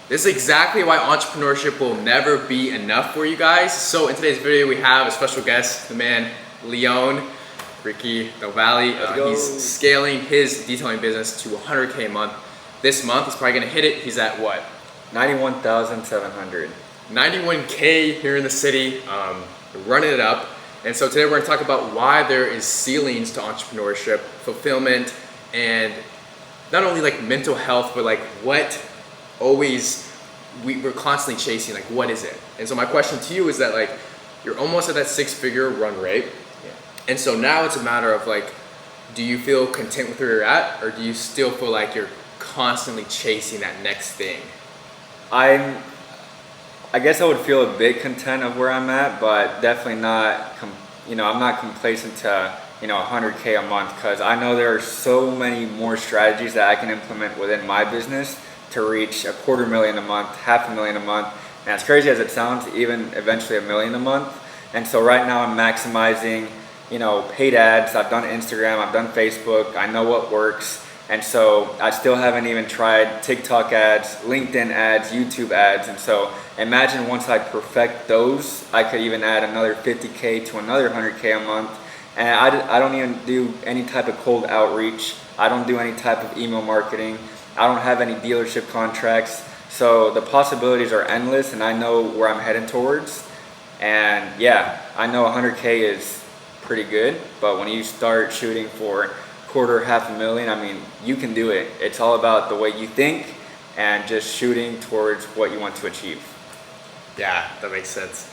This is exactly why entrepreneurship will never be enough for you guys. So in today's video, we have a special guest, the man, Leon, Ricky Del Valle. He's scaling his detailing business to 100K a month. This month, he's probably gonna hit it. He's at what? 91,700. 91K here in the city, running it up. And so today we're gonna talk about why there is ceilings to entrepreneurship, fulfillment, and not only like mental health, but like what always we're constantly chasing, like what is it? And so my question to you is that like you're almost at that 6-figure run rate. Yeah. And so now it's a matter of like, do you feel content with where you're at, or do you still feel like you're constantly chasing that next thing? I guess I would feel a bit content of where I'm at, but definitely not, I'm not complacent to, 100K a month, because I know there are so many more strategies that I can implement within my business to reach $250,000 a month, $500,000 a month. And as crazy as it sounds, even eventually $1 million a month. And so right now I'm maximizing, paid ads. I've done Instagram, I've done Facebook. I know what works. And so I still haven't even tried TikTok ads, LinkedIn ads, YouTube ads. And so imagine once I perfect those, I could even add another 50K to another 100K a month. And I don't even do any type of cold outreach. I don't do any type of email marketing. I don't have any dealership contracts. So the possibilities are endless, and I know where I'm heading towards. And yeah, I know 100K is pretty good, but when you start shooting for $250,000, I mean, you can do it. It's all about the way you think and just shooting towards what you want to achieve. Yeah, that makes sense.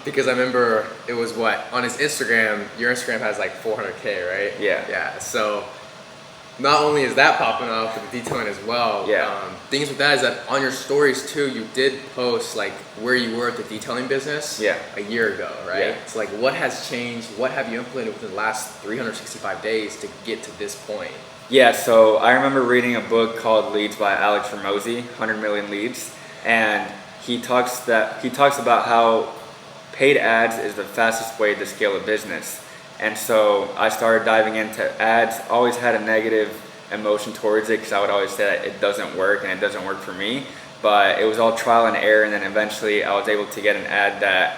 Because I remember it was on his Instagram, your Instagram has like 400K, right? Yeah. Yeah, so not only is that popping off with the detailing as well, things with that is that on your stories too, you did post like where you were at the detailing business a year ago, right? Yeah. So like what has changed? What have you implemented within the last 365 days to get to this point? Yeah, so I remember reading a book called Leads by Alex Ramosi, 100 Million Leads, and he talks about how paid ads is the fastest way to scale a business. And so I started diving into ads, always had a negative emotion towards it because I would always say that it doesn't work and it doesn't work for me. But it was all trial and error, and then eventually I was able to get an ad that,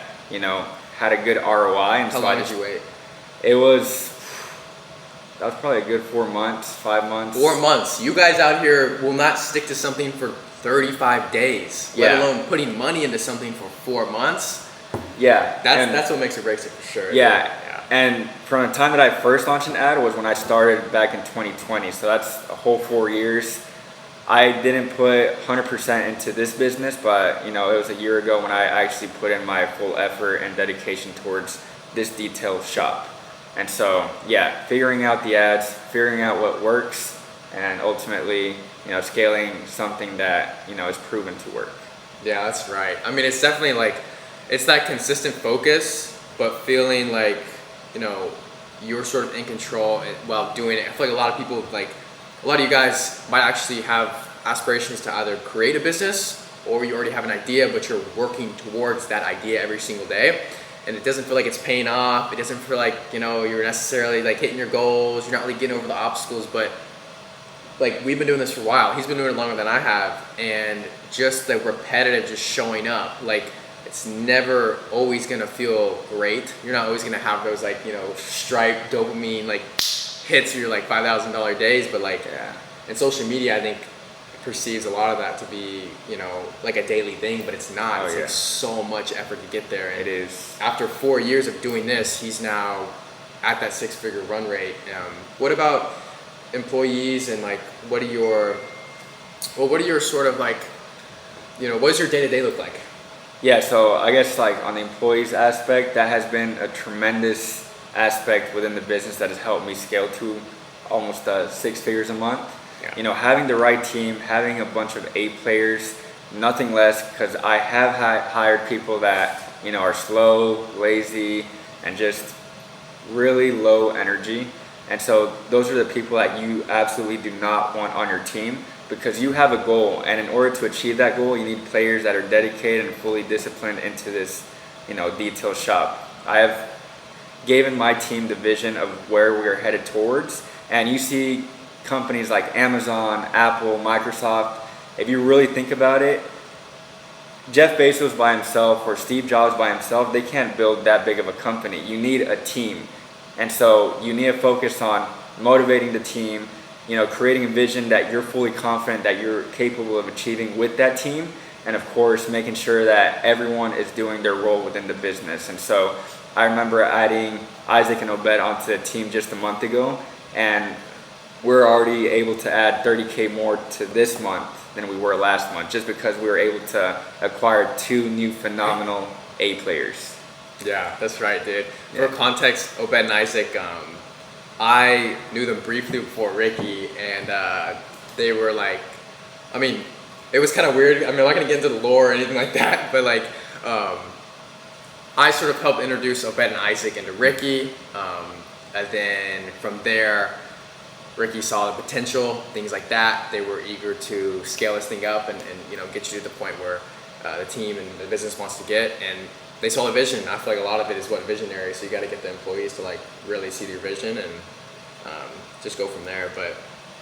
had a good ROI. And How long did you wait? That was probably a good 4 months, 5 months. 4 months. You guys out here will not stick to something for 35 days, let alone putting money into something for 4 months. Yeah. That's what makes or breaks it for sure. Yeah. And from the time that I first launched an ad was when I started back in 2020. So that's a whole 4 years. I didn't put 100% into this business, but it was a year ago when I actually put in my full effort and dedication towards this detail shop. And so, yeah, figuring out the ads, figuring out what works, and ultimately, scaling something that, is proven to work. Yeah, that's right. I mean, it's definitely like, it's that consistent focus, but feeling like, you're sort of in control while doing it. I feel like a lot of you guys might actually have aspirations to either create a business, or you already have an idea, but you're working towards that idea every single day. And it doesn't feel like it's paying off. It doesn't feel like, you're necessarily like hitting your goals. You're not really getting over the obstacles, but like we've been doing this for a while. He's been doing it longer than I have. And just the repetitive, just showing up, like, it's never always gonna feel great. You're not always gonna have those like, Stripe dopamine like hits your like $5,000 days, but like in social media, I think perceives a lot of that to be, like a daily thing, but it's not. It's like so much effort to get there. And it is. After 4 years of doing this, he's now at that 6-figure run rate. What about employees and like, what are your sort of like, what does your day-to-day look like? Yeah, so I guess like on the employees aspect, that has been a tremendous aspect within the business that has helped me scale to almost 6 figures a month. Yeah. Having the right team, having a bunch of A players, nothing less, because I have hired people that, are slow, lazy, and just really low energy. And so those are the people that you absolutely do not want on your team, because you have a goal, and in order to achieve that goal, you need players that are dedicated and fully disciplined into this, detail shop. I have given my team the vision of where we are headed towards, and you see companies like Amazon, Apple, Microsoft. If you really think about it, Jeff Bezos by himself or Steve Jobs by himself, they can't build that big of a company. You need a team. And so you need to focus on motivating the team, creating a vision that you're fully confident that you're capable of achieving with that team. And of course, making sure that everyone is doing their role within the business. And so I remember adding Isaac and Obed onto the team just a month ago, and we're already able to add 30K more to this month than we were last month, just because we were able to acquire 2 new phenomenal A players. Yeah, that's right, dude. Yeah. For context, Obed and Isaac, I knew them briefly before Ricky, and they were like, I mean, it was kind of weird. I mean, I'm not gonna get into the lore or anything like that, but like, I sort of helped introduce Obed and Isaac into Ricky, and then from there, Ricky saw the potential, things like that. They were eager to scale this thing up and get you to the point where the team and the business wants to get, and they saw the vision. I feel like a lot of it is what visionary, so you got to get the employees to like really see your vision and just go from there. But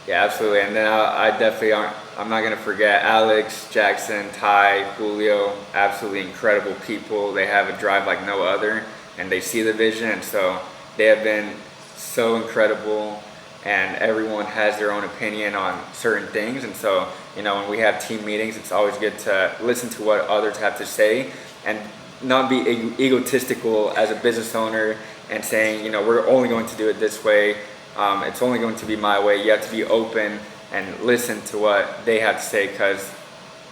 yeah, absolutely. And then I definitely I'm not going to forget Alex, Jackson, Ty, Julio, absolutely incredible people. They have a drive like no other, and they see the vision, and so they have been so incredible, and everyone has their own opinion on certain things. And so, when we have team meetings, it's always good to listen to what others have to say and not be egotistical as a business owner and saying, we're only going to do it this way. It's only going to be my way. You have to be open and listen to what they have to say, because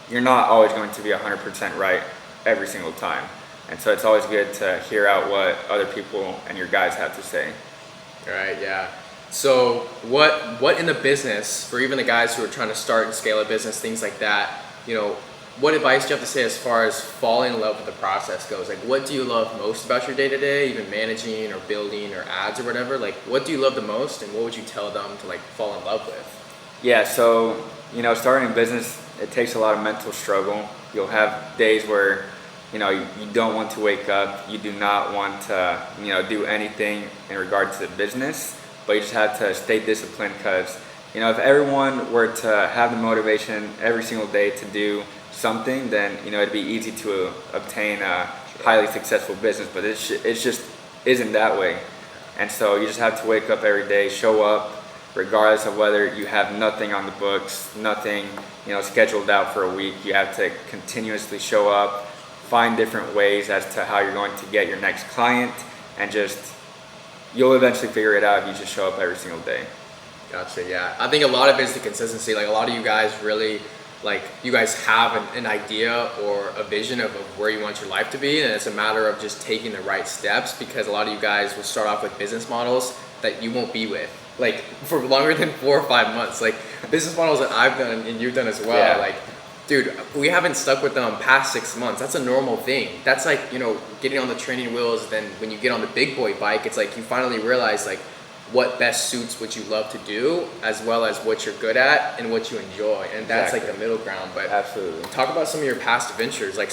you're not always going to be 100% right every single time. And so it's always good to hear out what other people and your guys have to say. All right, yeah. So what in the business, for even the guys who are trying to start and scale a business, things like that, what advice do you have to say as far as falling in love with the process goes? Like, what do you love most about your day-to-day, even managing or building or ads or whatever? Like, what do you love the most, and what would you tell them to like fall in love with? Yeah, so, starting a business, it takes a lot of mental struggle. You'll have days where, you don't want to wake up. You do not want to, do anything in regard to the business, but you just have to stay disciplined, because, if everyone were to have the motivation every single day to do something, then, it'd be easy to obtain a highly successful business, but it just isn't that way. And so you just have to wake up every day, show up, regardless of whether you have nothing on the books, nothing, scheduled out for a week. You have to continuously show up, find different ways as to how you're going to get your next client, and you'll eventually figure it out if you just show up every single day. Gotcha, yeah. I think a lot of it is the consistency. Like, a lot of you guys really, like, you guys have an idea or a vision of where you want your life to be, and it's a matter of just taking the right steps, because a lot of you guys will start off with business models that you won't be with, like, for longer than 4 or 5 months. Like, business models that I've done and you've done as well, Yeah. like, dude, we haven't stuck with them past 6 months. That's a normal thing. That's like, getting on the training wheels. Then when you get on the big boy bike, it's like you finally realize like what best suits what you love to do, as well as what you're good at and what you enjoy. And that's Exactly. like the middle ground. But Absolutely. talk about some of your past adventures. Like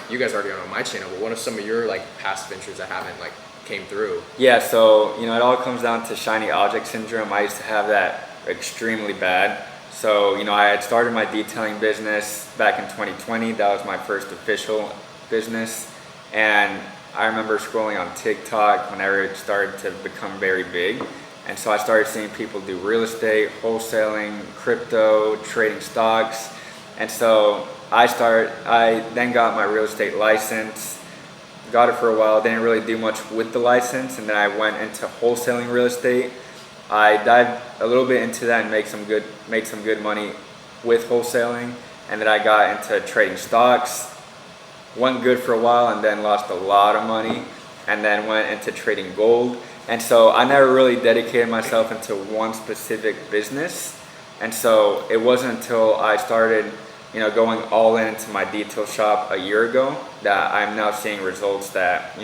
you guys already on my channel, but what are some of your like past adventures that haven't like came through? Yeah, so, it all comes down to shiny object syndrome. I used to have that extremely bad. So, I had started my detailing business back in 2020. That was my first official business. And I remember scrolling on TikTok whenever it started to become very big. And so I started seeing people do real estate, wholesaling, crypto, trading stocks. And so I then got my real estate license, got it for a while, didn't really do much with the license. And then I went into wholesaling real estate. I dived a little bit into that and made some good money with wholesaling, and then I got into trading stocks. Went good for a while and then lost a lot of money, and then went into trading gold. And so I never really dedicated myself into one specific business. And so it wasn't until I started, going all into my detail shop a year ago that I'm now seeing results that,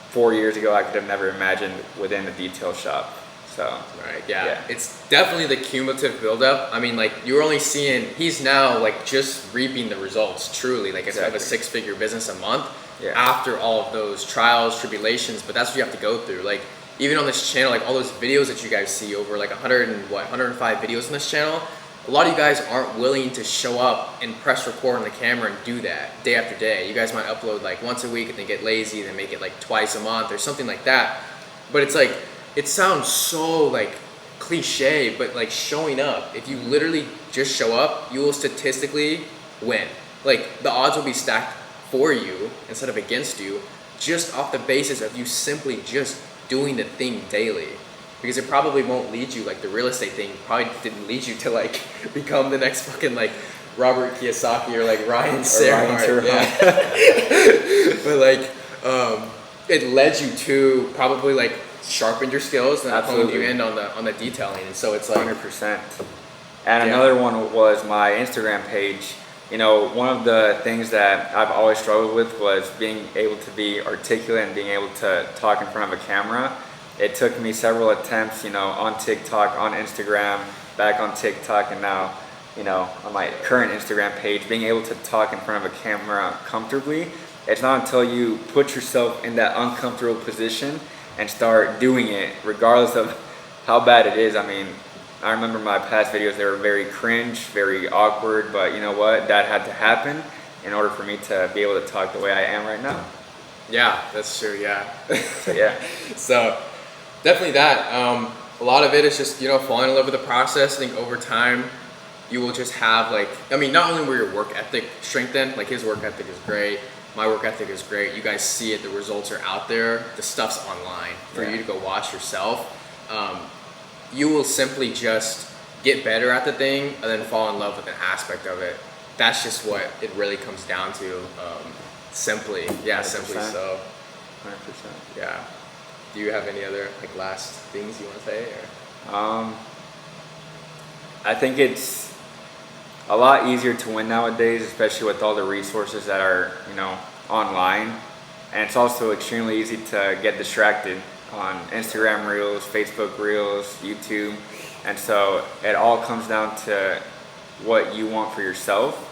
4 years ago I could have never imagined within the detail shop. So, right, yeah. It's definitely the cumulative buildup. I mean, like, you're only seeing, he's now like just reaping the results truly. Like, it's Exactly. a 6-figure business a month Yeah. after all of those trials, tribulations, but that's what you have to go through. Like, even on this channel, like all those videos that you guys see, over like 105 videos on this channel, a lot of you guys aren't willing to show up and press record on the camera and do that day after day. You guys might upload like once a week and then get lazy and then make it like twice a month or something like that. But it's like, it sounds so like cliche, but like showing up, if you literally just show up, you will statistically win. Like the odds will be stacked for you instead of against you, just off the basis of you simply just doing the thing daily. Because it probably won't lead you, like the real estate thing probably didn't lead you to like become the next fucking like Robert Kiyosaki or like Ryan Serhant. Yeah. But like it led you to probably like sharpened your skills and honed you in on the detailing. And so it's like 100%. And another one was my Instagram page. You know, one of the things that I've always struggled with was being able to be articulate and being able to talk in front of a camera. It took me several attempts, you know, on TikTok, on Instagram, back on TikTok, and now, you know, on my current Instagram page, being able to talk in front of a camera comfortably. It's not until you put yourself in that uncomfortable position and start doing it, regardless of how bad it is. I mean, I remember my past videos, they were very cringe, very awkward, but you know what? That had to happen in order for me to be able to talk the way I am right now. Yeah, that's true, yeah. So, yeah. So definitely that. A lot of it is just, you know, falling in love with the process. I think over time, you will just have like, I mean, not only will your work ethic strengthen, like his work ethic is great, my work ethic is great, you guys see it, the results are out there, the stuff's online for you to go watch yourself. You will simply just get better at the thing and then fall in love with an aspect of it. That's just what it really comes down to. Simply, yeah, 100%. Simply so. 100%. Yeah. Do you have any other like last things you want to say? Or? I think it's a lot easier to win nowadays, especially with all the resources that are, you know, online. And it's also extremely easy to get distracted on Instagram Reels, Facebook Reels, YouTube. And so it all comes down to what you want for yourself,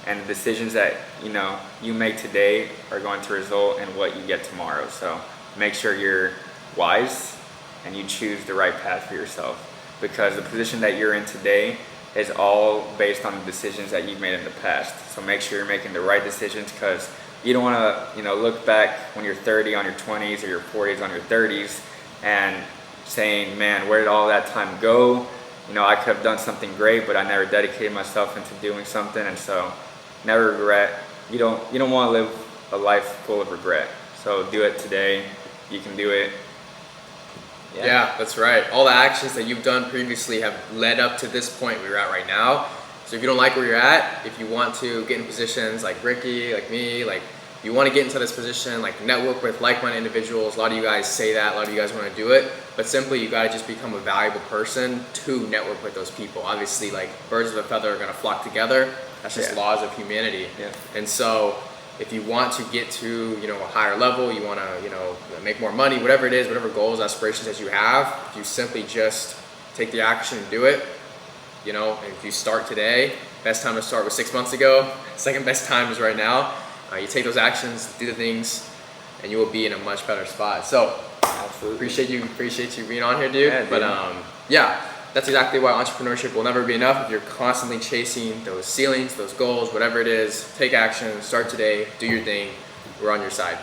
and the decisions that, you know, you make today are going to result in what you get tomorrow. So make sure you're wise and you choose the right path for yourself, because the position that you're in today is all based on the decisions that you've made in the past. So make sure you're making the right decisions, because you don't want to, you know, look back when you're 30 on your 20s or your 40s on your 30s and saying, man, where did all that time go? You know, I could have done something great, but I never dedicated myself into doing something. And so never regret. You don't want to live a life full of regret. So do it today. You can do it. Yeah, that's right. All the actions that you've done previously have led up to this point where you're at right now. So if you don't like where you're at, if you want to get in positions like Ricky, like me, like you want to get into this position, like network with like-minded individuals, a lot of you guys say that, a lot of you guys want to do it, but simply you got to just become a valuable person to network with those people. Obviously, like birds of a feather are going to flock together. That's just laws of humanity. Yeah. And so if you want to get to, you know, a higher level, you want to, you know, make more money, whatever it is, whatever goals, aspirations that you have, if you simply just take the action and do it, you know, and if you start today, best time to start was 6 months ago, second best time is right now. You take those actions, do the things, and you will be in a much better spot. So, absolutely appreciate you being on here, dude. Yeah, but yeah, that's exactly why entrepreneurship will never be enough. If you're constantly chasing those ceilings, those goals, whatever it is, take action, start today, do your thing. We're on your side.